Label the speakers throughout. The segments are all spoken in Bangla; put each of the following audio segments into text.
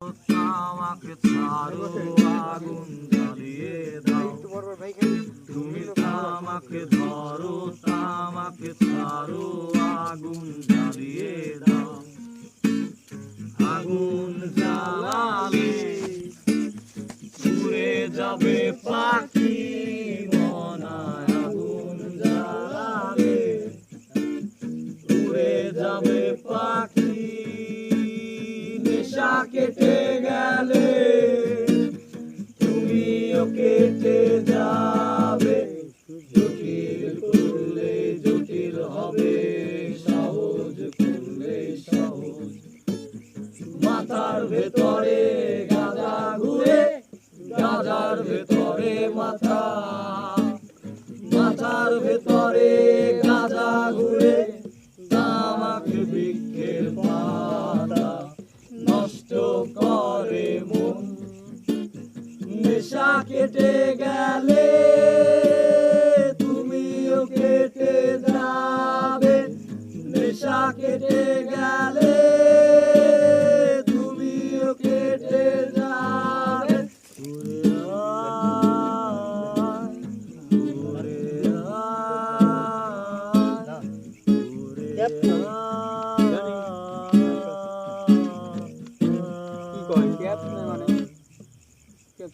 Speaker 1: আমাকে ছাড়ো আগুন জ্বালিয়ে দাও, তুমি আমাকে ধরো আমাকে ছাড়ো আগুন জ্বালিয়ে দাও। আগুন জ্বালালে উড়ে যাবে পাখি মনায়, আগুন জ্বালালে উড়ে যাবে পাখি। নেশা কেটে গেলে তুমিও কেটে যাবে, জটিল করলে জটিল হবে, সহজ করলে সহজ। মাথার ভেতরে গাঁজা ঘুরে, গাঁজার ভেতরে মাথা, মাথার ভেতরে গাঁজা ঘুরে, তামাক বৃক্ষের পাতা নষ্ট করে মন। নেশা কেটে গেলে তুমিও কেটে যাবে, নেশা কেটে গেলে তুমিও কেটে যাবে। উড়ে আয়, উড়ে আয়, উড়ে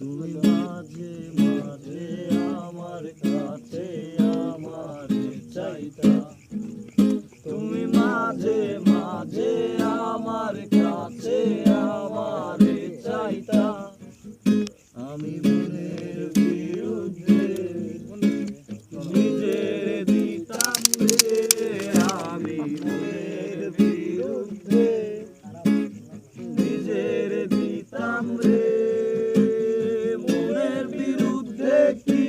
Speaker 1: তুমি মাঝে মাঝে আমার কাছে আমার চাইতা, তুমি মাঝে মাঝে আমার কাছে আমার চাইতা। আমি মনের বিরুদ্ধে নিজের দিতাম রে, আমি মনের বিরুদ্ধে নিজের দিতাম রে। মনের বিরুদ্ধে কি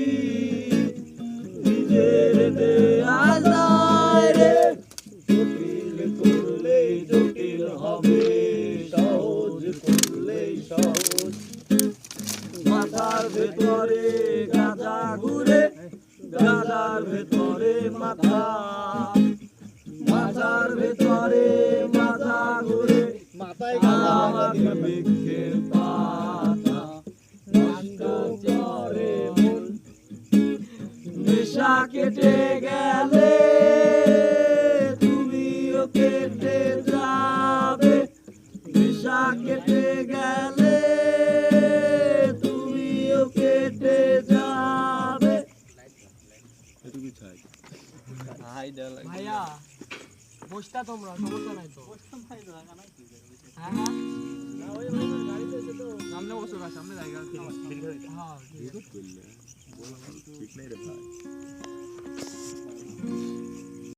Speaker 1: নিজের দেয়া যায় রে, জটিল করলে জটিল হবে, সহজ করলে সহজ। মাথার ভেতরে গাঁজা ঘুরে, গাঁজার ভেতরে মাথা, মাথার ভেতরে মাথা ঘুরে, আমাকে বৃক্ষের পাতা নষ্ট করে মন। নেশা কেটে গেলে তুমিও কেটে যাবে, নেশা কেটে গেলে তুমিও কেটে যাবে।
Speaker 2: ভাইয়া বসতা তোমরা, সমস্যা নাই তো। হ্যাঁ হ্যাঁ সামনে বসো, সামনে জায়গা। হ্যাঁ ঠিক নেই রে ভাই।